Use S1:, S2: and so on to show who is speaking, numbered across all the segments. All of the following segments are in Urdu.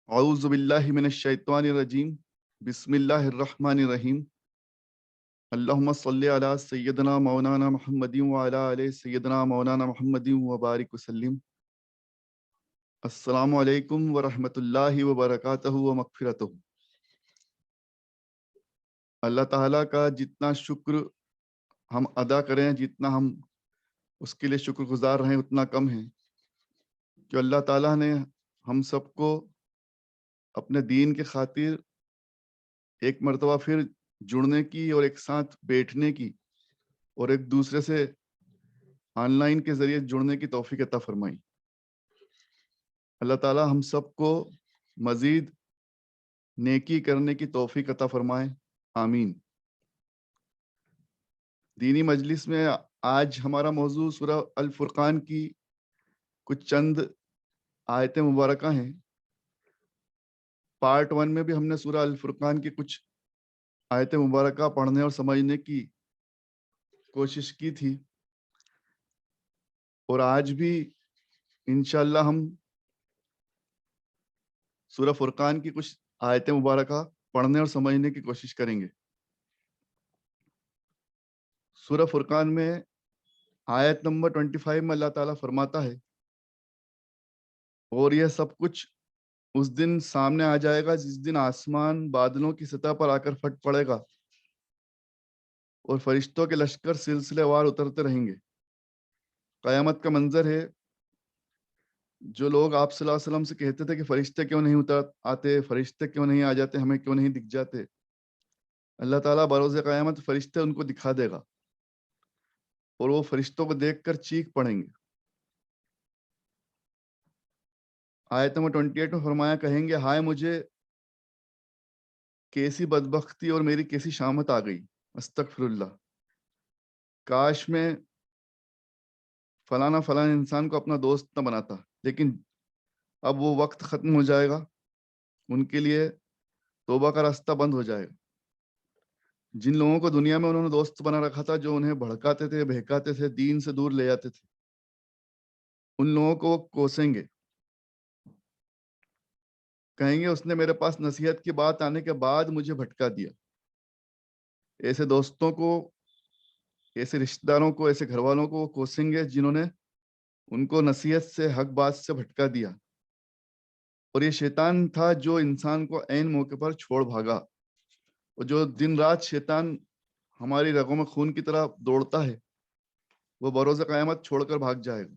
S1: اعوذ باللہ من الشیطان الرجیم بسم اللہ الرحمن الرحیم اللہم صلی علی سیدنا مولانا محمد وعلی آل سیدنا مولانا محمد وبارک وسلم۔ السلام علیکم ورحمۃ اللہ وبرکاتہ ومغفرتہ۔ اللہ تعالیٰ کا جتنا شکر ہم ادا کریں، جتنا ہم اس کے لیے شکر گزار رہیں اتنا کم ہے، کہ اللہ تعالیٰ نے ہم سب کو اپنے دین کے خاطر ایک مرتبہ پھر جڑنے کی اور ایک ساتھ بیٹھنے کی اور ایک دوسرے سے آن لائن کے ذریعے جڑنے کی توفیق عطا فرمائی۔ اللہ تعالیٰ ہم سب کو مزید نیکی کرنے کی توفیق عطا فرمائے، آمین۔ دینی مجلس میں آج ہمارا موضوع سورہ الفرقان کی کچھ چند آیتیں مبارکہ ہیں۔ پارٹ 1 میں بھی ہم نے سورہ الفرقان کی کچھ آیتیں مبارکہ پڑھنے اور سمجھنے کی کوشش کی تھی، اور آج بھی انشاءاللہ ہم سورہ فرقان کی کچھ آیتیں مبارکہ پڑھنے اور سمجھنے کی کوشش کریں گے۔ سورہ فرقان میں آیت نمبر 25 میں اللہ تعالیٰ فرماتا ہے، اور یہ سب کچھ اس دن سامنے آ جائے گا جس دن آسمان بادلوں کی سطح پر آ کر پھٹ پڑے گا اور فرشتوں کے لشکر سلسلے وار اترتے رہیں گے۔ قیامت کا منظر ہے۔ جو لوگ آپ صلی اللہ علیہ وسلم سے کہتے تھے کہ فرشتے کیوں نہیں اتر آتے، فرشتے کیوں نہیں آ جاتے، ہمیں کیوں نہیں دکھ جاتے، اللہ تعالیٰ بروز قیامت فرشتے ان کو دکھا دے گا، اور وہ فرشتوں کو دیکھ کر چیخ پڑیں گے۔ آیت نمبر 28 میں فرمایا، کہیں گے ہائے مجھے کیسی بدبختی اور میری کیسی شامت آ گئی، استغفر اللہ، کاش میں فلانا فلانا انسان کو اپنا دوست نہ بناتا، لیکن اب وہ وقت ختم ہو جائے گا، ان کے لیے توبہ کا راستہ بند ہو جائے گا۔ جن لوگوں کو دنیا میں انہوں نے دوست بنا رکھا تھا، جو انہیں بھڑکاتے تھے، بہکاتے تھے، دین سے دور لے جاتے تھے، ان لوگوں کو وہ کوسیں گے، کہیں گے اس نے میرے پاس نصیحت کی بات آنے کے بعد مجھے بھٹکا دیا۔ ایسے دوستوں کو، ایسے رشتہ داروں کو، ایسے گھر والوں کو وہ کوسیں گے جنہوں نے ان کو نصیحت سے، حق بات سے بھٹکا دیا۔ اور یہ شیطان تھا جو انسان کو عین موقع پر چھوڑ بھاگا، اور جو دن رات شیطان ہماری رگوں میں خون کی طرح دوڑتا ہے، وہ بروز قیامت چھوڑ کر بھاگ جائے گا۔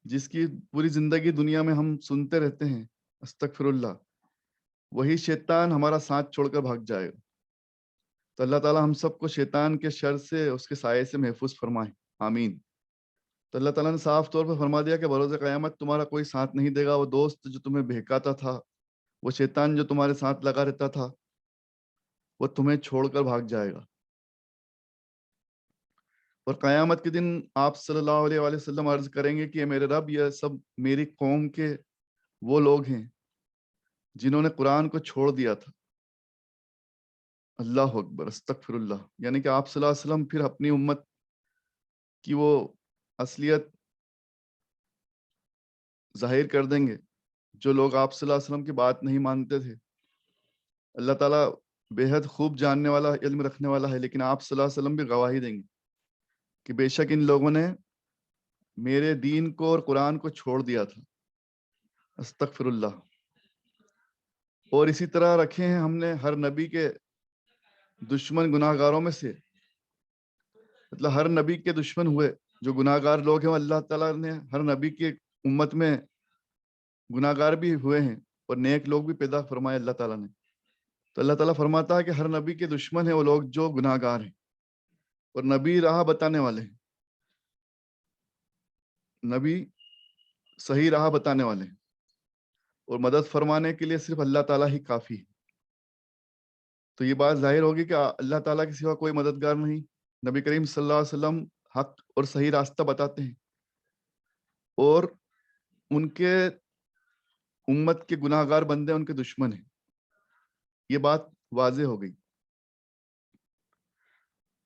S1: جس کی پوری زندگی دنیا میں ہم سنتے رہتے ہیں استغفر اللہ، وہی شیطان ہمارا ساتھ چھوڑ کر بھاگ جائے گا۔ تو اللہ تعالیٰ ہم سب کو شیطان کے شر سے، اس کے سائے سے محفوظ فرمائے، آمین۔ تو اللہ تعالیٰ نے صاف طور پر فرما دیا کہ بروز قیامت تمہارا کوئی ساتھ نہیں دے گا۔ وہ دوست جو تمہیں بہکاتا تھا، وہ شیطان جو تمہارے ساتھ لگا رہتا تھا، وہ تمہیں چھوڑ کر بھاگ جائے گا۔ اور قیامت کے دن آپ صلی اللہ علیہ وآلہ وسلم عرض کریں گے کہ میرے رب، یہ سب میری قوم کے وہ لوگ ہیں جنہوں نے قرآن کو چھوڑ دیا تھا۔ اللہ اکبر، استغفر اللہ۔ یعنی کہ آپ صلی اللہ علیہ وسلم پھر اپنی امت کی وہ اصلیت ظاہر کر دیں گے، جو لوگ آپ صلی اللہ علیہ وسلم کی بات نہیں مانتے تھے۔ اللہ تعالیٰ بے حد خوب جاننے والا، علم رکھنے والا ہے، لیکن آپ صلی اللہ علیہ وسلم بھی گواہی دیں گے کہ بے شک ان لوگوں نے میرے دین کو اور قرآن کو چھوڑ دیا تھا، استغفر اللہ۔ اور اسی طرح رکھے ہیں ہم نے ہر نبی کے دشمن گناہ گاروں میں سے، مطلب ہر نبی کے دشمن ہوئے جو گناہ گار لوگ ہیں، اللہ تعالیٰ نے ہر نبی کی امت میں گناہ گار بھی ہوئے ہیں اور نیک لوگ بھی پیدا فرمائے اللہ تعالیٰ نے۔ تو اللہ تعالیٰ فرماتا ہے کہ ہر نبی کے دشمن ہیں وہ لوگ جو گناہ گار ہیں، اور نبی راہ بتانے والے ہیں، نبی صحیح راہ بتانے والے ہیں، اور مدد فرمانے کے لیے صرف اللہ تعالیٰ ہی کافی ہے۔ تو یہ بات ظاہر ہوگی کہ اللہ تعالیٰ کے سوا کوئی مددگار نہیں۔ نبی کریم صلی اللہ علیہ وسلم حق اور صحیح راستہ بتاتے ہیں، اور ان کے امت کے گناہ گار بندے ان کے دشمن ہیں۔ یہ بات واضح ہو گئی۔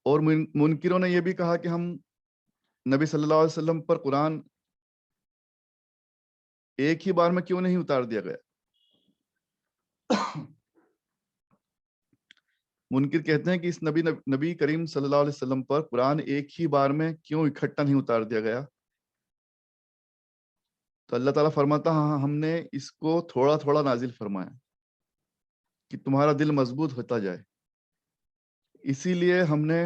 S1: اور منکروں نے یہ بھی کہا کہ ہم نبی صلی اللہ علیہ وسلم پر قرآن ایک ہی بار میں کیوں نہیں اتار دیا گیا؟ منکر کہتے ہیں کہ اس نبی کریم صلی اللہ علیہ وسلم پر قرآن ایک ہی بار میں کیوں اکٹھا نہیں اتار دیا گیا؟ تو اللہ تعالیٰ فرماتا ہاں ہم نے اس کو تھوڑا تھوڑا نازل فرمایا کہ تمہارا دل مضبوط ہوتا جائے، اسی لیے ہم نے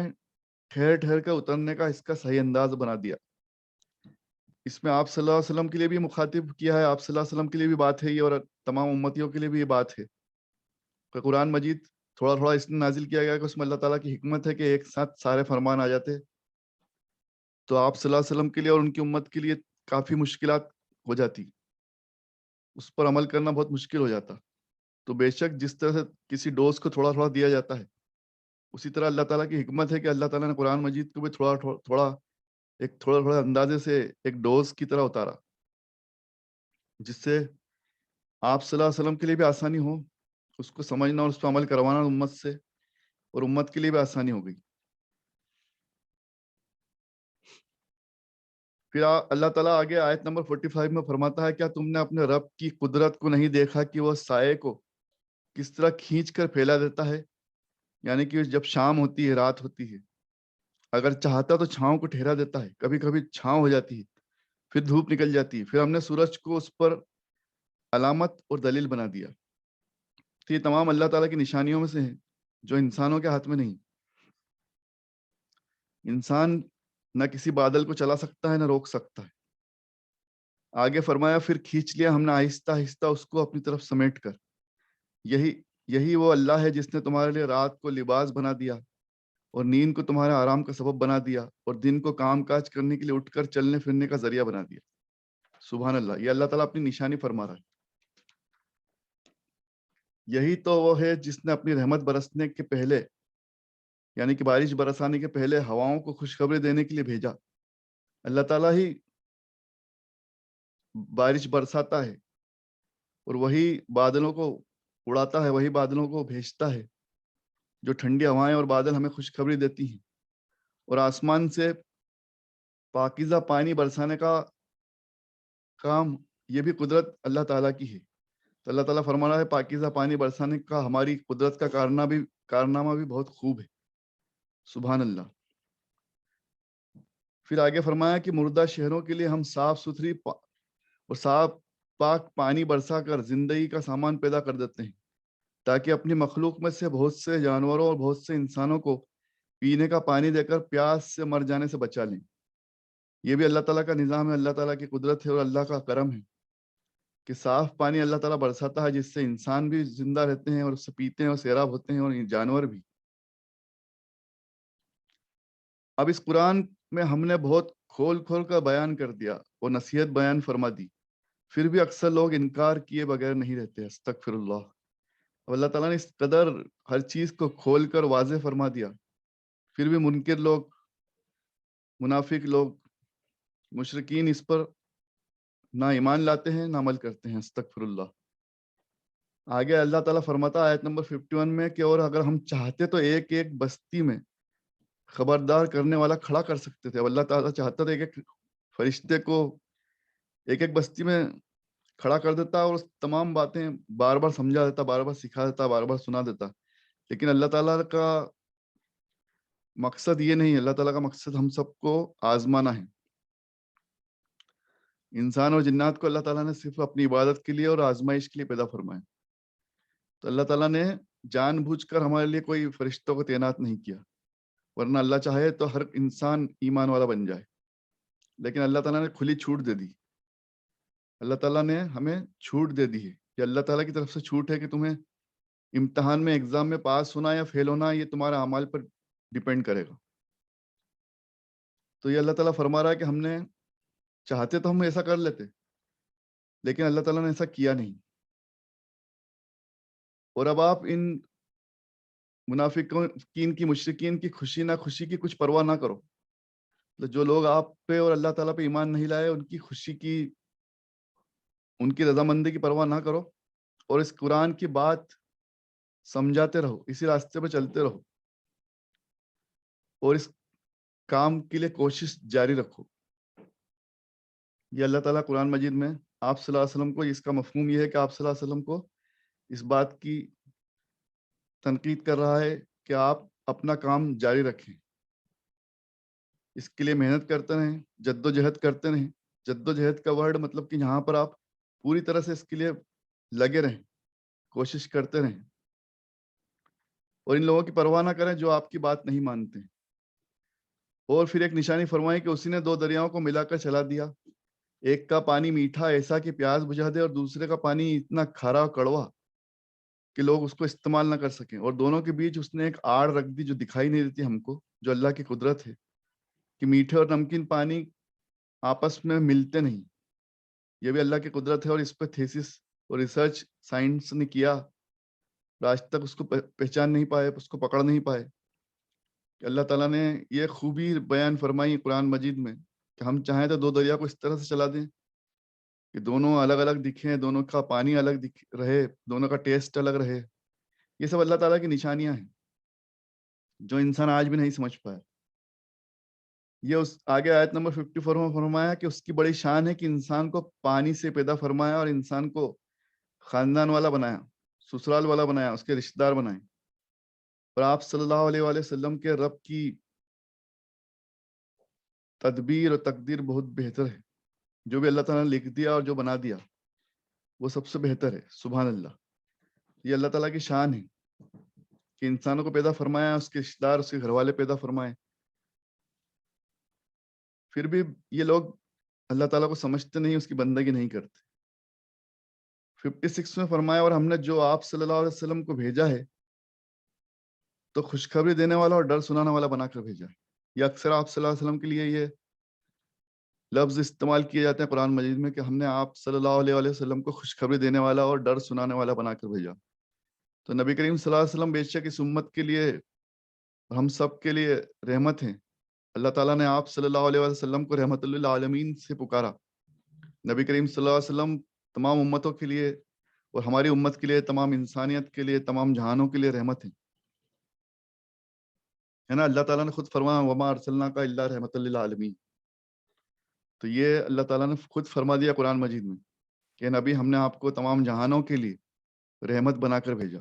S1: ٹھہر ٹھہر کر اترنے کا اس کا صحیح انداز بنا دیا۔ اس میں آپ صلی اللہ علیہ وسلم کے لیے بھی مخاطب کیا ہے، آپ صلی اللہ علیہ وسلم کے لیے بھی بات ہے یہ، اور تمام امتیوں کے لیے بھی یہ بات ہے کہ قرآن مجید تھوڑا تھوڑا اس نے نازل کیا گیا کہ اس میں اللہ تعالیٰ کی حکمت ہے کہ ایک ساتھ سارے فرمان آ جاتے، تو آپ صلی اللہ علیہ وسلم کے لیے اور ان کی امت کے لیے کافی مشکلات ہو جاتی، اس پر عمل کرنا بہت مشکل ہو جاتا۔ تو بے شک جس طرح سے کسی ڈوز کو تھوڑا تھوڑا دیا جاتا ہے، اسی طرح اللہ تعالیٰ کی حکمت ہے کہ اللہ تعالیٰ نے قرآن مجید کو بھی تھوڑا تھوڑا اندازے سے ایک ڈوز کی طرح اتارا، جس سے آپ صلی اللہ علیہ وسلم کے لیے بھی آسانی ہو اس کو سمجھنا اور اس پہ عمل کروانا امت سے، اور امت کے لیے بھی آسانی ہو گئی۔ پھر اللہ تعالیٰ آگے آیت نمبر 45 میں فرماتا ہے کیا تم نے اپنے رب کی قدرت کو نہیں دیکھا کہ وہ سائے کو کس طرح کھینچ کر پھیلا دیتا ہے؟ یعنی کہ جب شام ہوتی ہے، رات ہوتی ہے، اگر چاہتا تو چھاؤں کو ٹھہرا دیتا ہے، کبھی کبھی چھاؤں ہو جاتی ہے، پھر دھوپ نکل جاتی ہے، پھر ہم نے سورج کو اس پر علامت اور دلیل بنا دیا۔ تو یہ تمام اللہ تعالیٰ کی نشانیوں میں سے ہیں جو انسانوں کے ہاتھ میں نہیں۔ انسان نہ کسی بادل کو چلا سکتا ہے نہ روک سکتا ہے۔ آگے فرمایا پھر کھینچ لیا ہم نے آہستہ آہستہ اس کو اپنی طرف سمیٹ کر۔ یہی وہ اللہ ہے جس نے تمہارے لیے رات کو لباس بنا دیا اور نیند کو تمہارے آرام کا سبب بنا دیا اور دن کو کام کاج کرنے کے لیے اٹھ کر چلنے پھرنے کا ذریعہ بنا دیا۔ سبحان اللہ، یہ اللہ تعالیٰ اپنی نشانی فرما رہا ہے۔ یہی تو وہ ہے جس نے اپنی رحمت برسنے کے پہلے، یعنی کہ بارش برسانے کے پہلے ہواؤں کو خوشخبری دینے کے لیے بھیجا۔ اللہ تعالیٰ ہی بارش برساتا ہے اور وہی بادلوں کو اڑاتا ہے، وہی بادلوں کو بھیجتا ہے جو ٹھنڈی ہوائیں اور بادل ہمیں خوشخبری دیتی ہیں، اور آسمان سے پاکیزہ پانی برسانے کا کام یہ بھی قدرت اللہ تعالیٰ کی ہے۔ تو اللہ تعالیٰ فرما رہا ہے پاکیزہ پانی برسانے کا ہماری قدرت کا کارنامہ بھی بہت خوب ہے۔ سبحان اللہ۔ پھر آگے فرمایا کہ مردہ شہروں کے لیے ہم صاف ستھری اور صاف پاک پانی برسا کر زندگی کا سامان پیدا کر دیتے ہیں، تاکہ اپنی مخلوق میں سے بہت سے جانوروں اور بہت سے انسانوں کو پینے کا پانی دے کر پیاس سے مر جانے سے بچا لیں۔ یہ بھی اللہ تعالیٰ کا نظام ہے، اللہ تعالیٰ کی قدرت ہے اور اللہ کا کرم ہے کہ صاف پانی اللہ تعالیٰ برساتا ہے جس سے انسان بھی زندہ رہتے ہیں اور اس سے پیتے ہیں اور سیراب ہوتے ہیں، اور جانور بھی۔ اب اس قرآن میں ہم نے بہت کھول کھول کر بیان کر دیا اور نصیحت بیان فرما دی، پھر بھی اکثر لوگ انکار کیے بغیر نہیں رہتے۔ استغفر اللہ۔ اب اللہ تعالیٰ نے اس قدر ہر چیز کو کھول کر واضح فرما دیا، پھر بھی منکر لوگ، منافق لوگ، مشرکین اس پر نہ ایمان لاتے ہیں نہ عمل کرتے ہیں۔ استغفر اللہ۔ آگے اللہ تعالیٰ فرماتا آیت نمبر 51 میں کہ اور اگر ہم چاہتے تو ایک ایک بستی میں خبردار کرنے والا کھڑا کر سکتے تھے۔ اب اللہ تعالیٰ چاہتا تھا ایک ایک فرشتے کو ایک ایک بستی میں کھڑا کر دیتا اور تمام باتیں بار بار سمجھا دیتا، بار بار سکھا دیتا، بار بار سنا دیتا، لیکن اللہ تعالیٰ کا مقصد یہ نہیں ہے۔ اللہ تعالیٰ کا مقصد ہم سب کو آزمانا ہے۔ انسان اور جنات کو اللہ تعالیٰ نے صرف اپنی عبادت کے لیے اور آزمائش کے لیے پیدا فرمایا۔ تو اللہ تعالیٰ نے جان بوجھ کر ہمارے لیے کوئی فرشتوں کو تعینات نہیں کیا، ورنہ اللہ چاہے تو ہر انسان ایمان والا بن جائے، لیکن اللہ تعالیٰ نے کھلی چھوٹ دے دی۔ اللہ تعالیٰ نے ہمیں چھوٹ دے دی ہے، یہ اللہ تعالیٰ کی طرف سے چھوٹ ہے کہ تمہیں امتحان میں، ایگزام میں پاس ہونا یا فیل ہونا یہ تمہارے اعمال پر ڈیپینڈ کرے گا۔ تو یہ اللہ تعالیٰ فرما رہا ہے کہ ہم نے چاہتے تو ہم ایسا کر لیتے، لیکن اللہ تعالیٰ نے ایسا کیا نہیں۔ اور اب آپ ان منافقین کی، مشرکین کی خوشی نہ خوشی کی کچھ پرواہ نہ کرو۔ جو لوگ آپ پہ اور اللہ تعالیٰ پہ ایمان نہیں لائے، ان کی خوشی کی، ان کی رضامندی کی پرواہ نہ کرو، اور اس قرآن کی بات سمجھاتے رہو، اسی راستے پہ چلتے رہو، اور اس کام کے لیے کوشش جاری رکھو۔ یہ اللہ تعالیٰ قرآن مجید میں آپ صلی اللہ علیہ وسلم کو، اس کا مفہوم یہ ہے کہ آپ صلی اللہ علیہ وسلم کو اس بات کی تنقید کر رہا ہے کہ آپ اپنا کام جاری رکھیں، اس کے لیے محنت کرتے رہیں، جد و جہد کرتے رہیں. جد و جہد کا ورڈ مطلب کہ یہاں پر آپ پوری طرح سے اس کے لیے لگے رہیں، کوشش کرتے رہیں، اور ان لوگوں کی پرواہ نہ کریں جو آپ کی بات نہیں مانتے. اور پھر ایک نشانی فرمائی کہ اسی نے 2 دریاؤں کو ملا کر چلا دیا، ایک کا پانی میٹھا ایسا کہ پیاس بجھا دے، اور دوسرے کا پانی اتنا کھارا اور کڑوا کہ لوگ اس کو استعمال نہ کر سکیں. اور دونوں کے بیچ اس نے ایک آڑ رکھ دی جو دکھائی نہیں دیتی ہم کو، جو اللہ کی قدرت ہے کہ میٹھے اور نمکین پانی آپس میں ملتے نہیں. یہ بھی اللہ کی قدرت ہے، اور اس پہ تھیسس اور ریسرچ سائنس نے کیا، آج تک اس کو پہچان نہیں پائے، اس کو پکڑ نہیں پائے. کہ اللہ تعالیٰ نے یہ خوبی بیان فرمائی قرآن مجید میں کہ ہم چاہیں تو 2 دریا کو اس طرح سے چلا دیں کہ دونوں الگ الگ دکھیں، دونوں کا پانی الگ رہے، دونوں کا ٹیسٹ الگ رہے. یہ سب اللہ تعالیٰ کی نشانیاں ہیں جو انسان آج بھی نہیں سمجھ پایا. یہ اس آگے آیت نمبر 54 میں فرمایا کہ اس کی بڑی شان ہے کہ انسان کو پانی سے پیدا فرمایا اور انسان کو خاندان والا بنایا، سسرال والا بنایا، اس کے رشتہ دار بنائے. اور آپ صلی اللہ علیہ وآلہ وسلم کے رب کی تدبیر اور تقدیر بہت بہتر ہے. جو بھی اللہ تعالیٰ نے لکھ دیا اور جو بنا دیا وہ سب سے بہتر ہے. سبحان اللہ. یہ اللہ تعالیٰ کی شان ہے کہ انسانوں کو پیدا فرمایا، اس کے رشتہ دار، اس کے گھر والے پیدا فرمائے. پھر بھی یہ لوگ اللہ تعالیٰ کو سمجھتے نہیں، اس کی بندگی نہیں کرتے. 56 میں فرمایا اور ہم نے جو آپ صلی اللہ علیہ وسلم کو بھیجا ہے تو خوشخبری دینے والا اور ڈر سنانے والا بنا کر بھیجا ہے. یہ اکثر آپ صلی اللہ علیہ وسلم کے لیے یہ لفظ استعمال کیے جاتے ہیں قرآن مجید میں کہ ہم نے آپ صلی اللہ علیہ وآلہ وسلم کو خوشخبری دینے والا اور ڈر سنانے والا بنا کر بھیجا. تو نبی کریم صلی اللہ علیہ وسلم بے شک اس امت کے لیے، ہم سب کے لیے رحمت ہیں. اللہ تعالیٰ نے آپ صلی اللہ علیہ وسلم کو رحمت للعالمین سے پکارا. نبی کریم صلی اللہ علیہ وسلم تمام امتوں کے لیے اور ہماری امت کے لیے، تمام انسانیت کے لیے، تمام جہانوں کے لیے رحمت ہے نا. اللہ تعالیٰ نے خود فرمایا وما ارسلناک الا رحمت للعالمین. تو یہ اللہ تعالیٰ نے خود فرما دیا قرآن مجید میں کہ نبی ہم نے آپ کو تمام جہانوں کے لیے رحمت بنا کر بھیجا.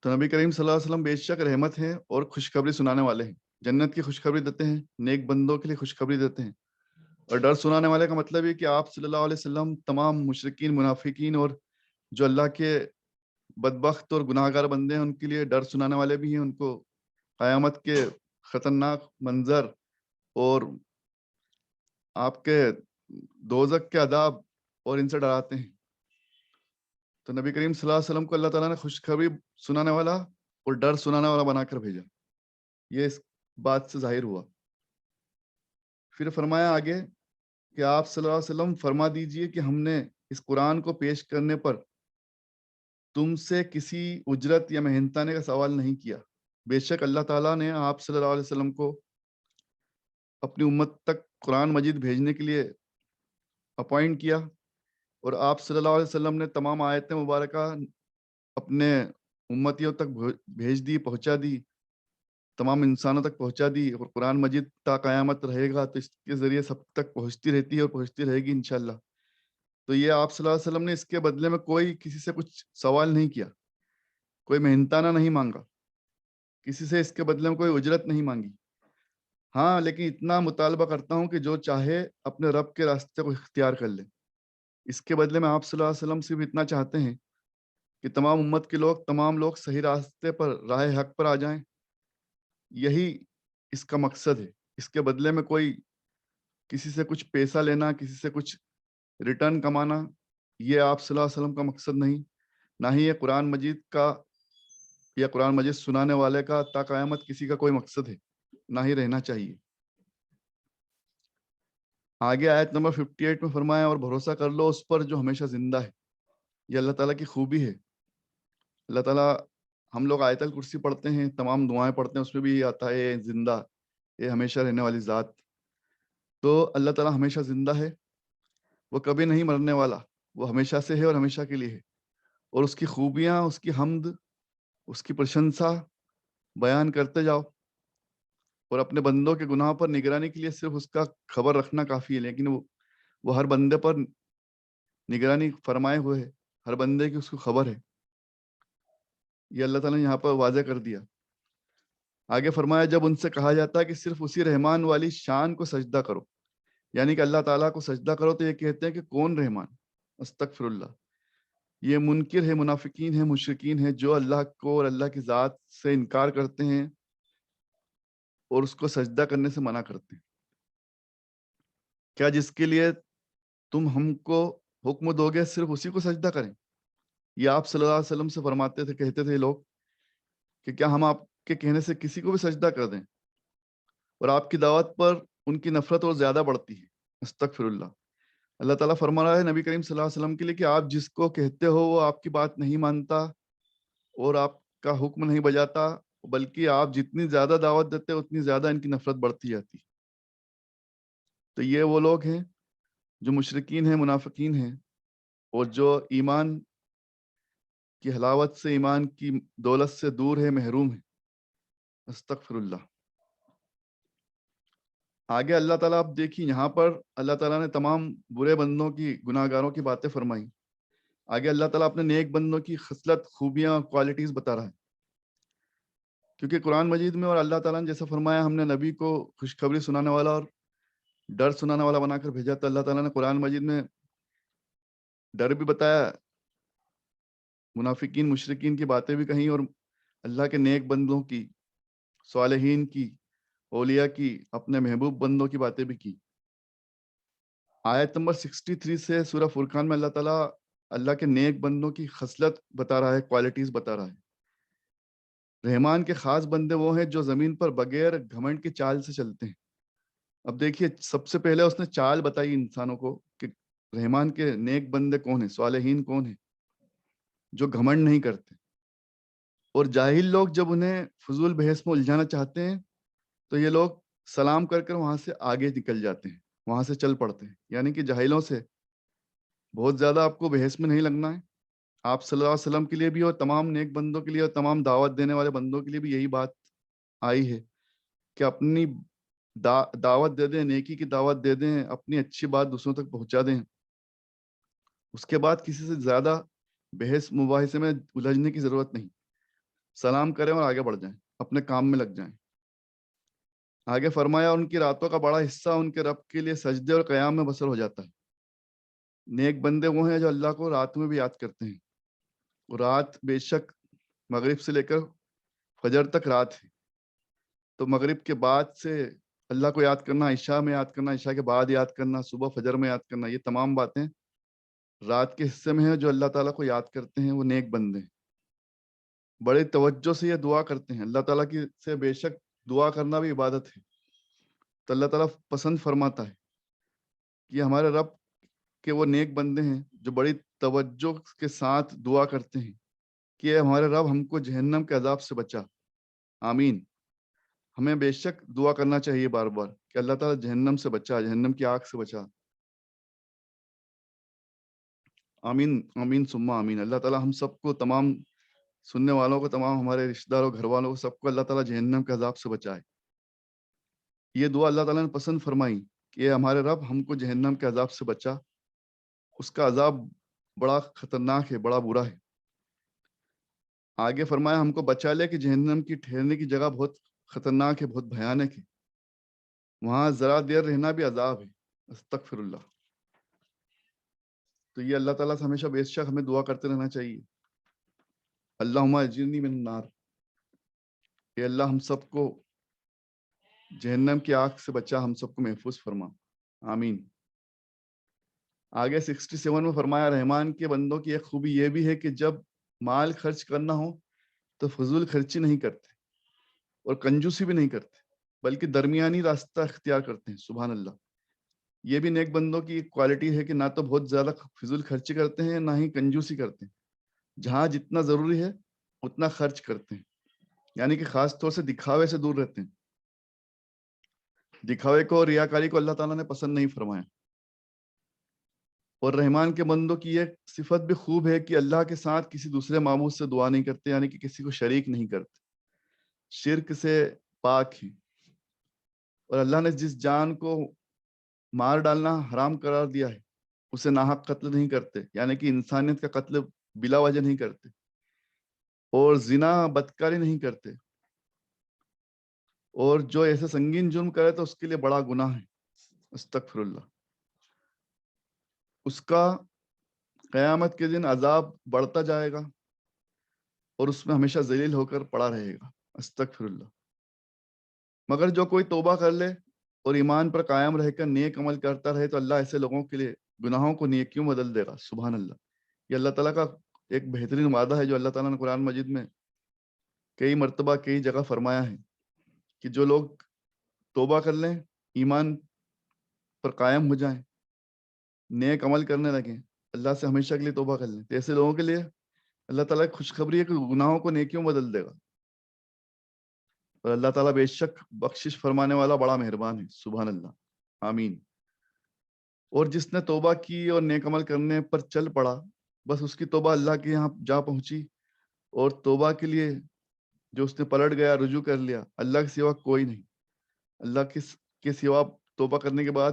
S1: تو نبی کریم صلی اللہ علیہ وسلم بے شک رحمت ہیں اور خوشخبری سنانے والے ہیں. جنت کی خوشخبری دیتے ہیں، نیک بندوں کے لیے خوشخبری دیتے ہیں. اور ڈر سنانے والے کا مطلب ہے کہ آپ صلی اللہ علیہ وسلم تمام مشرکین، منافقین اور جو اللہ کے بدبخت اور گناہ گار بندے ہیں ان کے لیے ڈر سنانے والے بھی ہیں. ان کو قیامت کے خطرناک منظر اور آپ کے دوزخ کے عذاب اور ان سے ڈراتے ہیں. تو نبی کریم صلی اللہ علیہ وسلم کو اللہ تعالیٰ نے خوشخبری سنانے والا اور ڈر سنانے والا بنا کر بھیجا. یہ اس بات سے ظاہر ہوا. پھر فرمایا آگے کہ آپ صلی اللہ علیہ وسلم فرما دیجئے کہ ہم نے اس قرآن کو پیش کرنے پر تم سے کسی اجرت یا محنتانے کا سوال نہیں کیا. بے شک اللہ تعالیٰ نے آپ صلی اللہ علیہ وسلم کو اپنی امت تک قرآن مجید بھیجنے کے لیے اپوائنٹ کیا، اور آپ صلی اللہ علیہ وسلم نے تمام آیتیں مبارکہ اپنے امتیوں تک بھیج دی، پہنچا دی، تمام انسانوں تک پہنچا دی. اور قرآن مجید تا قیامت رہے گا تو اس کے ذریعے سب تک پہنچتی رہتی ہے اور پہنچتی رہے گی انشاءاللہ. تو یہ آپ صلی اللہ علیہ وسلم نے اس کے بدلے میں کوئی کسی سے کچھ سوال نہیں کیا، کوئی محنتانہ نہیں مانگا، کسی سے اس کے بدلے میں کوئی اجرت نہیں مانگی. ہاں لیکن اتنا مطالبہ کرتا ہوں کہ جو چاہے اپنے رب کے راستے کو اختیار کر لے. اس کے بدلے میں آپ صلی اللہ علیہ وسلم صرف اتنا چاہتے ہیں کہ تمام امت کے لوگ، تمام لوگ صحیح راستے پر، راہ حق پر آ جائیں. یہی اس کا مقصد ہے. اس کے بدلے میں کوئی کسی سے کچھ پیسہ لینا، کسی سے کچھ ریٹرن کمانا، یہ آپ صلی اللہ علیہ وسلم کا مقصد نہیں. نہ ہی یہ قرآن مجید کا یا قرآن مجید سنانے والے کا تا قیامت کسی کا کوئی مقصد ہے، نہ ہی رہنا چاہیے. آگے آیت نمبر 58 میں فرمایا اور بھروسہ کر لو اس پر جو ہمیشہ زندہ ہے. یہ اللہ تعالیٰ کی خوبی ہے. اللہ تعالیٰ، ہم لوگ آیت الکرسی پڑھتے ہیں، تمام دعائیں پڑھتے ہیں، اس میں بھی یہ آتا ہے یہ زندہ، یہ ہمیشہ رہنے والی ذات. تو اللہ تعالیٰ ہمیشہ زندہ ہے، وہ کبھی نہیں مرنے والا، وہ ہمیشہ سے ہے اور ہمیشہ کے لیے ہے. اور اس کی خوبیاں، اس کی حمد، اس کی پرشنسا بیان کرتے جاؤ. اور اپنے بندوں کے گناہ پر نگرانی کے لیے صرف اس کا خبر رکھنا کافی ہے، لیکن وہ ہر بندے پر نگرانی فرمائے ہوئے ہے، ہر بندے کی اس کو خبر ہے. یہ اللہ تعالیٰ نے یہاں پر واضح کر دیا. آگے فرمایا جب ان سے کہا جاتا ہے کہ صرف اسی رحمان والی شان کو سجدہ کرو، یعنی کہ اللہ تعالیٰ کو سجدہ کرو، تو یہ کہتے ہیں کہ کون رحمان؟ استغفر اللہ. یہ منکر ہے، منافقین ہیں، مشرکین ہیں جو اللہ کو اور اللہ کی ذات سے انکار کرتے ہیں اور اس کو سجدہ کرنے سے منع کرتے ہیں. کیا جس کے لیے تم ہم کو حکم دو گے صرف اسی کو سجدہ کریں؟ یہ آپ صلی اللہ علیہ وسلم سے فرماتے تھے، کہتے تھے لوگ کہ کیا ہم آپ کے کہنے سے کسی کو بھی سجدہ کر دیں؟ اور آپ کی دعوت پر ان کی نفرت اور زیادہ بڑھتی ہے. استغفر اللہ. اللہ تعالیٰ فرما رہا ہے نبی کریم صلی اللہ علیہ وسلم کے لیے کہ آپ جس کو کہتے ہو وہ آپ کی بات نہیں مانتا اور آپ کا حکم نہیں بجاتا، بلکہ آپ جتنی زیادہ دعوت دیتے اتنی زیادہ ان کی نفرت بڑھتی جاتی. تو یہ وہ لوگ ہیں جو مشرکین ہیں، منافقین ہیں، اور جو ایمان کی حلاوت سے، ایمان کی دولت سے دور ہے، محروم ہے. استغفر اللہ. آگے اللہ تعالیٰ آپ دیکھیں، یہاں پر اللہ تعالیٰ نے تمام برے بندوں کی، گناہ گاروں کی باتیں فرمائی. آگے اللہ تعالیٰ اپنے نیک بندوں کی خصلت، خوبیاں، کوالٹیز بتا رہا ہے. کیونکہ قرآن مجید میں اور اللہ تعالیٰ نے جیسا فرمایا ہم نے نبی کو خوشخبری سنانے والا اور ڈر سنانے والا بنا کر بھیجا، تو اللہ تعالیٰ نے قرآن مجید میں ڈر بھی بتایا، منافقین مشرکین کی باتیں بھی کہیں، اور اللہ کے نیک بندوں کی، صالحین کی، اولیاء کی، اپنے محبوب بندوں کی باتیں بھی کی. آیت نمبر 63 سے سورہ فرقان میں اللہ تعالیٰ اللہ کے نیک بندوں کی خصلت بتا رہا ہے، کوالٹیز بتا رہا ہے. رحمان کے خاص بندے وہ ہیں جو زمین پر بغیر گھمنڈ کی چال سے چلتے ہیں. اب دیکھیے سب سے پہلے اس نے چال بتائی انسانوں کو کہ رحمان کے نیک بندے کون ہیں، صالحین کون ہیں، جو گھمنڈ نہیں کرتے. اور جاہل لوگ جب انہیں فضول بحث میں الجھانا چاہتے ہیں تو یہ لوگ سلام کر کر وہاں سے آگے نکل جاتے ہیں، وہاں سے چل پڑتے ہیں. یعنی کہ جاہلوں سے بہت زیادہ آپ کو بحث میں نہیں لگنا ہے. آپ صلی اللہ علیہ وسلم کے لیے بھی اور تمام نیک بندوں کے لیے اور تمام دعوت دینے والے بندوں کے لیے بھی یہی بات آئی ہے کہ اپنی دعوت دے دیں، نیکی کی دعوت دے دیں، اپنی اچھی بات دوسروں تک پہنچا دیں. اس کے بعد کسی سے زیادہ بحث مباحثے میں الجھنے کی ضرورت نہیں. سلام کریں اور آگے بڑھ جائیں، اپنے کام میں لگ جائیں. آگے فرمایا ان کی راتوں کا بڑا حصہ ان کے رب کے لیے سجدے اور قیام میں بسر ہو جاتا ہے. نیک بندے وہ ہیں جو اللہ کو رات میں بھی یاد کرتے ہیں. رات بے شک مغرب سے لے کر فجر تک رات ہے، تو مغرب کے بعد سے اللہ کو یاد کرنا، عشاء میں یاد کرنا، عشاء کے بعد یاد کرنا، صبح فجر میں یاد کرنا، یہ تمام باتیں رات کے حصے میں ہیں. جو اللہ تعالیٰ کو یاد کرتے ہیں وہ نیک بندے ہیں، بڑے توجہ سے یہ دعا کرتے ہیں. اللہ تعالیٰ کی سے بے شک دعا کرنا بھی عبادت ہے. تو اللہ تعالیٰ پسند فرماتا ہے کہ ہمارے رب کے وہ نیک بندے ہیں جو بڑی توجہ کے ساتھ دعا کرتے ہیں کہ ہمارے رب ہم کو جہنم کے عذاب سے بچا. آمین. ہمیں بے شک دعا کرنا چاہیے بار بار کہ اللہ تعالیٰ جہنم سے بچا، جہنم کی آگ سے بچا. آمین آمین ثم آمین. اللہ تعالیٰ ہم سب کو، تمام سننے والوں کو، تمام ہمارے رشتہ داروں، گھر والوں کو، سب کو اللہ تعالیٰ جہنم کے عذاب سے بچائے. یہ دعا اللہ تعالیٰ نے پسند فرمائی کہ ہمارے رب ہم کو جہنم کے عذاب سے بچا. اس کا عذاب بڑا خطرناک ہے، بڑا برا ہے. آگے فرمایا ہم کو بچا لے کہ جہنم کی ٹھہرنے کی جگہ بہت خطرناک ہے، بہت بھیانک ہے، وہاں ذرا دیر رہنا بھی عذاب ہے. استغفر اللہ. تو یہ اللہ تعالیٰ سے ہمیشہ بے شک ہمیں دعا کرتے رہنا چاہیے. اللہم اجرنی من النار. کہ اللہ ہم سب کو جہنم کی آگ سے بچا، ہم سب کو محفوظ فرما. آمین. آگے 67 میں فرمایا رحمان کے بندوں کی ایک خوبی یہ بھی ہے کہ جب مال خرچ کرنا ہو تو فضول خرچی نہیں کرتے اور کنجوسی بھی نہیں کرتے، بلکہ درمیانی راستہ اختیار کرتے ہیں. سبحان اللہ. یہ بھی نیک بندوں کی کوالٹی ہے کہ نہ تو بہت زیادہ فضول خرچی کرتے ہیں، نہ ہی کنجوسی کرتے ہیں. جہاں جتنا ضروری ہے اتنا خرچ کرتے ہیں، یعنی کہ خاص طور سے دکھاوے سے دور رہتے ہیں. دکھاوے کو اور ریاکاری کو اللہ تعالیٰ نے پسند نہیں فرمایا. اور رحمان کے بندوں کی یہ صفت بھی خوب ہے کہ اللہ کے ساتھ کسی دوسرے معبود سے دعا نہیں کرتے، یعنی کہ کسی کو شریک نہیں کرتے، شرک سے پاک ہیں. اور اللہ نے جس جان کو مار ڈالنا حرام قرار دیا ہے اسے ناحق قتل نہیں کرتے، یعنی کہ انسانیت کا قتل بلا وجہ نہیں کرتے. اور زنا بدکاری نہیں کرتے، اور جو ایسے سنگین جرم کرے تو اس کے لیے بڑا گناہ ہے، استغفر اللہ، اس کا قیامت کے دن عذاب بڑھتا جائے گا اور اس میں ہمیشہ ذلیل ہو کر پڑا رہے گا، استغفر اللہ۔ مگر جو کوئی توبہ کر لے اور ایمان پر قائم رہ کر نیک عمل کرتا رہے تو اللہ ایسے لوگوں کے لیے گناہوں کو نیکیوں میں بدل دے گا، سبحان اللہ۔ یہ اللہ تعالیٰ کا ایک بہترین وعدہ ہے جو اللہ تعالیٰ نے قرآن مجید میں کئی مرتبہ کئی جگہ فرمایا ہے کہ جو لوگ توبہ کر لیں، ایمان پر قائم ہو جائیں، نیک عمل کرنے لگیں، اللہ سے ہمیشہ کے لیے توبہ کر لیں، تو ایسے لوگوں کے لیے اللہ تعالیٰ کی خوشخبری ہے کہ گناہوں کو نیکیوں میں بدل دے گا، اور اللہ تعالیٰ بے شک بخشش فرمانے والا بڑا مہربان ہے، سبحان اللہ، آمین۔ اور جس نے توبہ کی اور نیک عمل کرنے پر چل پڑا، بس اس کی توبہ اللہ کے یہاں جا پہنچی، اور توبہ کے لیے جو اس نے پلٹ گیا، رجوع کر لیا، اللہ کے سوا کوئی نہیں، اللہ کے سوا توبہ کرنے کے بعد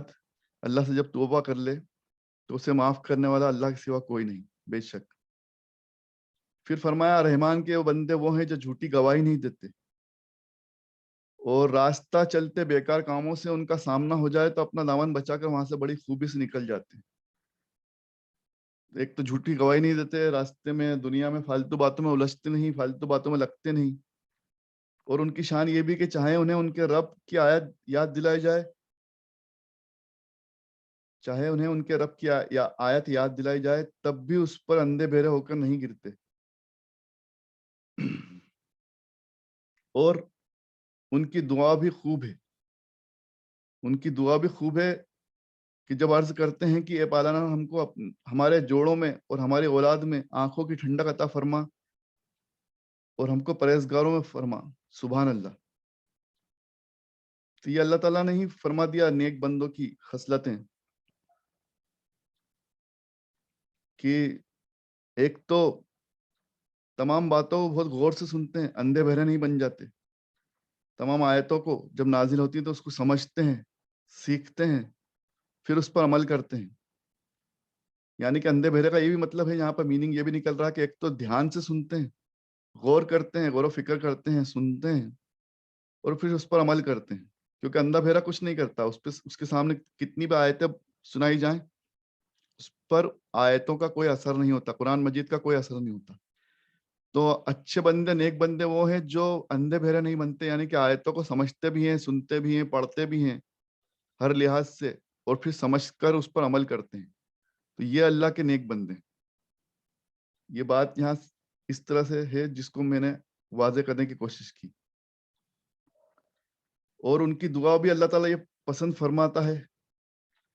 S1: اللہ سے جب توبہ کر لے تو اسے معاف کرنے والا اللہ کے سوا کوئی نہیں، بے شک۔ پھر فرمایا رحمان کے وہ بندے وہ ہیں جو جھوٹی گواہی نہیں دیتے، اور راستہ چلتے بیکار کاموں سے ان کا سامنا ہو جائے تو اپنا دامن بچا کر وہاں سے بڑی خوبی سے نکل جاتے ہیں۔ ایک تو جھوٹی گواہی نہیں دیتے، راستے میں دنیا میں فالتو باتوں میں الجھتے نہیں، فالتو باتوں میں لگتے نہیں، اور ان کی شان یہ بھی کہ چاہے انہیں ان کے رب کی آیت یاد دلائی جائے، چاہے انہیں ان کے رب کی آیت یاد دلائی جائے تب بھی اس پر اندھے بہرے ہو کر نہیں گرتے، اور ان کی دعا بھی خوب ہے، ان کی دعا بھی خوب ہے کہ جب عرض کرتے ہیں کہ اے پالنا ہم کو ہمارے جوڑوں میں اور ہماری اولاد میں آنکھوں کی ٹھنڈک عطا فرما اور ہم کو پرہیزگاروں میں فرما، سبحان اللہ۔ تو یہ اللہ تعالیٰ نے ہی فرما دیا نیک بندوں کی خصلتیں، کہ ایک تو تمام باتوں کو بہت غور سے سنتے ہیں، اندھے بہرے نہیں بن جاتے، تمام آیتوں کو جب نازل ہوتی ہیں تو اس کو سمجھتے ہیں، سیکھتے ہیں، پھر اس پر عمل کرتے ہیں۔ یعنی کہ اندھے بہرے کا یہ بھی مطلب ہے، یہاں پر میننگ یہ بھی نکل رہا کہ ایک تو دھیان سے سنتے ہیں، غور کرتے ہیں، غور و فکر کرتے ہیں، سنتے ہیں، اور پھر اس پر عمل کرتے ہیں، کیونکہ اندھا بہرا کچھ نہیں کرتا، اس کے سامنے کتنی بھی آیتیں سنائی جائیں اس پر آیتوں کا کوئی اثر نہیں ہوتا، قرآن مجید کا کوئی اثر نہیں ہوتا۔ تو اچھے بندے، نیک بندے وہ ہیں جو اندھے بہرے نہیں بنتے، یعنی کہ آیتوں کو سمجھتے بھی ہیں، سنتے بھی ہیں، پڑھتے بھی ہیں ہر لحاظ سے، اور پھر سمجھ کر اس پر عمل کرتے ہیں، تو یہ اللہ کے نیک بندے ہیں۔ یہ بات یہاں اس طرح سے ہے جس کو میں نے واضح کرنے کی کوشش کی، اور ان کی دعا بھی اللہ تعالیٰ یہ پسند فرماتا ہے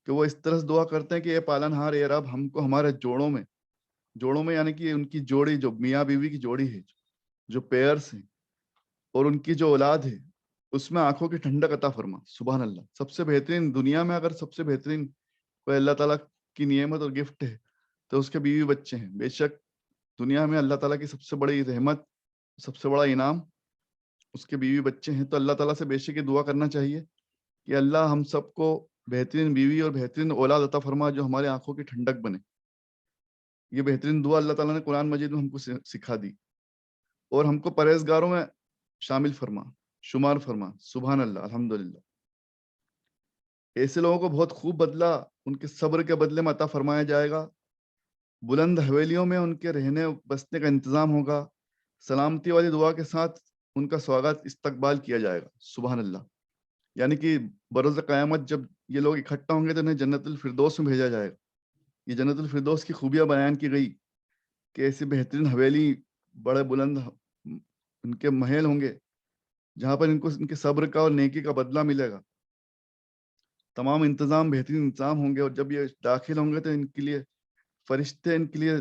S1: کہ وہ اس طرح سے دعا کرتے ہیں کہ اے پالنہار، اے رب ہم کو ہمارے جوڑوں میں یعنی کہ ان کی جوڑی جو میاں بیوی کی جوڑی ہے، جو پیئرس ہیں، اور ان کی جو اولاد ہے اس میں آنکھوں کی ٹھنڈک عطا فرما، سبحان اللہ۔ سب سے بہترین دنیا میں اگر سب سے بہترین کوئی اللہ تعالیٰ کی نعمت اور گفٹ ہے تو اس کے بیوی بچے ہیں، بے شک دنیا میں اللہ تعالیٰ کی سب سے بڑی رحمت، سب سے بڑا انعام اس کے بیوی بچے ہیں، تو اللہ تعالیٰ سے بے شک یہ دعا کرنا چاہیے کہ اللہ ہم سب کو بہترین بیوی اور بہترین اولاد عطا فرما جو ہمارے آنکھوں کی ٹھنڈک بنے۔ یہ بہترین دعا اللہ تعالیٰ نے قرآن مجید میں ہم کو سکھا دی، اور ہم کو پرہیزگاروں میں شامل فرما، شمار فرما، سبحان اللہ، الحمدللہ۔ ایسے لوگوں کو بہت خوب بدلہ ان کے صبر کے بدلے میں عطا فرمایا جائے گا، بلند حویلیوں میں ان کے رہنے بسنے کا انتظام ہوگا، سلامتی والی دعا کے ساتھ ان کا سواگت استقبال کیا جائے گا، سبحان اللہ۔ یعنی کہ بروز قیامت جب یہ لوگ اکٹھا ہوں گے تو انہیں جنت الفردوس میں بھیجا جائے گا۔ یہ جنت الفردوس کی خوبیاں بیان کی گئی کہ ایسی بہترین حویلی، بڑے بلند ان کے محل ہوں گے جہاں پر ان کو ان کے صبر کا اور نیکی کا بدلہ ملے گا، تمام انتظام بہترین انتظام ہوں گے، اور جب یہ داخل ہوں گے تو ان کے لیے فرشتے ان کے لیے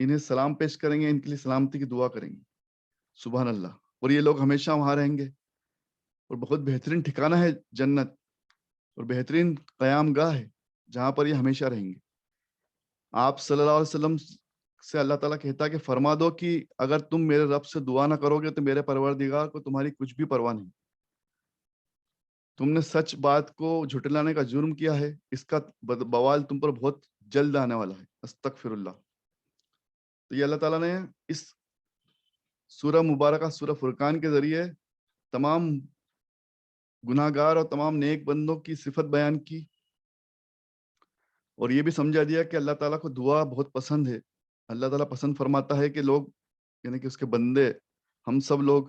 S1: انہیں سلام پیش کریں گے، ان کے لیے سلامتی کی دعا کریں گے، سبحان اللہ۔ اور یہ لوگ ہمیشہ وہاں رہیں گے، اور بہت بہترین ٹھکانہ ہے جنت، اور بہترین قیام گاہ ہے جہاں پر یہ ہمیشہ رہیں گے۔ آپ صلی اللہ علیہ وسلم سے اللہ تعالیٰ کہتا ہے کہ فرما دو کہ اگر تم میرے رب سے دعا نہ کرو گے تو میرے پروردگار کو تمہاری کچھ بھی پرواہ نہیں، تم نے سچ بات کو جھٹلانے کا جرم کیا ہے، اس کا بوال تم پر بہت جلد آنے والا ہے، استغفر اللہ۔ تو یہ اللہ تعالیٰ نے اس سورہ مبارکہ سورہ فرقان کے ذریعے تمام گناہگار اور تمام نیک بندوں کی صفت بیان کی، اور یہ بھی سمجھا دیا کہ اللہ تعالیٰ کو دعا بہت پسند ہے۔ اللہ تعالیٰ پسند فرماتا ہے کہ لوگ یعنی کہ اس کے بندے، ہم سب لوگ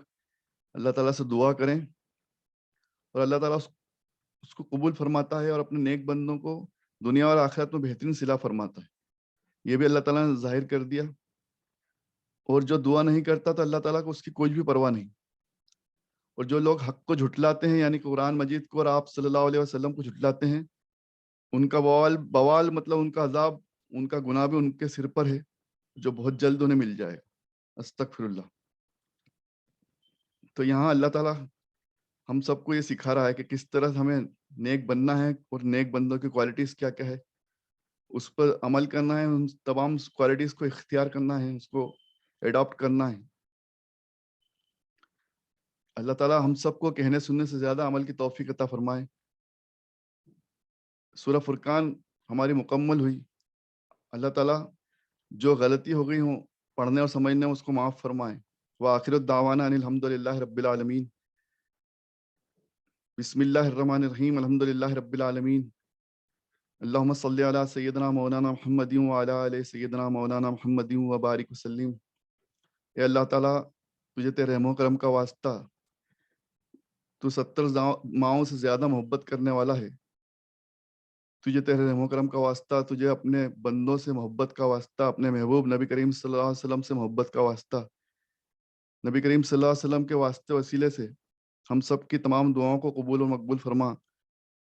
S1: اللہ تعالیٰ سے دعا کریں، اور اللہ تعالیٰ اس کو قبول فرماتا ہے اور اپنے نیک بندوں کو دنیا اور آخرت میں بہترین صلہ فرماتا ہے۔ یہ بھی اللہ تعالیٰ نے ظاہر کر دیا۔ اور جو دعا نہیں کرتا تو اللہ تعالیٰ کو اس کی کوئی بھی پرواہ نہیں۔ اور جو لوگ حق کو جھٹلاتے ہیں یعنی قرآن مجید کو اور آپ صلی اللہ علیہ وسلم کو جھٹلاتے ہیں، ان کا بوال مطلب ان کا عذاب، ان کا گناہ بھی ان کے سر پر ہے، جو بہت جلد انہیں مل جائے گا۔ استغفر اللہ۔ تو یہاں اللہ تعالیٰ ہم سب کو یہ سکھا رہا ہے کہ کس طرح ہمیں نیک بننا ہے، اور نیک بندوں کی کوالٹیز کیا کیا ہے، اس پر عمل کرنا ہے، ان تمام کوالٹیز کو اختیار کرنا ہے، اس کو ایڈاپٹ کرنا ہے۔ اللہ تعالیٰ ہم سب کو کہنے سننے سے زیادہ عمل کی توفیق عطا فرمائے۔ سورہ فرقان ہماری مکمل ہوئی۔ اللہ تعالیٰ جو غلطی ہو گئی ہوں پڑھنے اور سمجھنے میں، اس کو معاف فرمائے۔ وآخر الدعوانا ان الحمد للہ رب العالمین۔ بسم اللہ الرحمن الرحیم، الحمد للہ رب العالمین۔ اللہم صلی علی سیدنا مولانا محمد وعلی آل سیدنا مولانا محمد وبارک وسلم۔ اے اللہ تعالیٰ، تجھے تیرے رحم و کرم کا واسطہ، تو 70 ماؤں سے زیادہ محبت کرنے والا ہے۔ تجھے تیرے رحم و کرم کا واسطہ، تجھے اپنے بندوں سے محبت کا واسطہ، اپنے محبوب نبی کریم صلی اللہ علیہ وسلم سے محبت کا واسطہ، نبی کریم صلی اللہ علیہ وسلم کے واسطے وسیلے سے ہم سب کی تمام دعاؤں کو قبول و مقبول فرما۔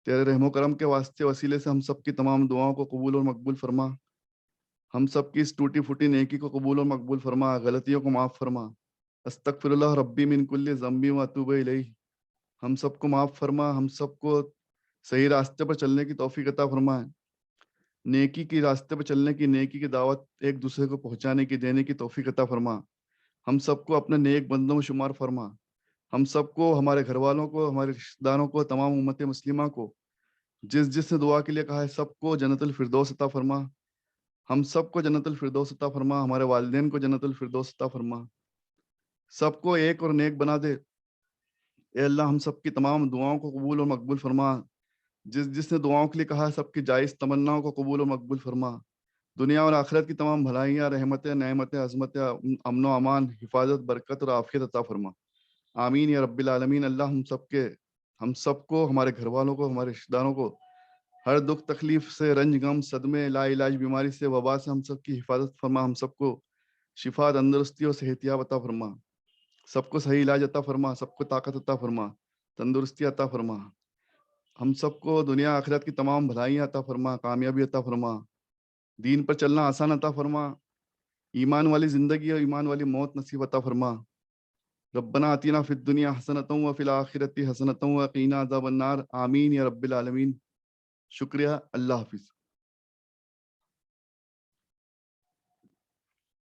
S1: تیرے رحم و کرم کے واسطے وسیلے سے ہم سب کی تمام دعاؤں کو قبول اور مقبول فرما۔ ہم سب کی اس ٹوٹی پھوٹی نیکی کو قبول اور مقبول فرما، غلطیوں کو معاف فرما۔ استغفر اللہ ربی من کل ذنب واتوب الیہ۔ ہم سب کو معاف فرما، ہم سب کو صحیح راستے پر چلنے کی توفیق عطا فرمائے، نیکی کی راستے پر چلنے کی، نیکی کی دعوت ایک دوسرے کو پہنچانے کی، دینے کی توفیق عطا فرما۔ ہم سب کو اپنے نیک بندوں میں شمار فرما۔ ہم سب کو، ہمارے گھر والوں کو، ہمارے رشتہ داروں کو، تمام امت مسلمہ کو، جس نے دعا کے لیے کہا ہے، سب کو جنت الفردوس عطا فرما۔ ہم سب کو جنت الفردوس عطا فرما، ہمارے والدین کو جنت الفردوس عطا فرما، سب کو ایک اور نیک بنا دے۔ اے اللہ، ہم سب کی تمام دعاؤں کو قبول اور مقبول فرما۔ جس نے دعاؤں کے لیے کہا ہے، سب کی جائز تمناؤں کو قبول و مقبول فرما۔ دنیا اور آخرت کی تمام بھلائیاں، رحمتیں، نعمتیں، عظمتیں، امن و امان، حفاظت، برکت اور عافیت عطا فرما۔ آمین یا رب العالمین۔ اللہ ہم سب کو، ہمارے گھر والوں کو، ہمارے رشتہ داروں کو ہر دکھ تکلیف سے، رنج غم صدمے، لا علاج بیماری سے، وبا سے ہم سب کی حفاظت فرما۔ ہم سب کو شفا، تندرستی اور صحت یاب عطا فرما۔ سب کو صحیح علاج عطا فرما، سب کو طاقت عطا فرما، تندرستی عطا فرما۔ ہم سب کو دنیا آخرت کی تمام بھلائیاں عطا فرما، کامیابی عطا فرما، دین پر چلنا آسان عطا فرما، ایمان والی زندگی اور ایمان والی موت نصیب عطا فرما۔ ربنا آتنا فی الدنیا حسنۃ وفی الآخرۃ حسنۃ وقنا عذاب النار۔ آمین یا رب العالمین۔ شکریہ۔ اللہ حافظ۔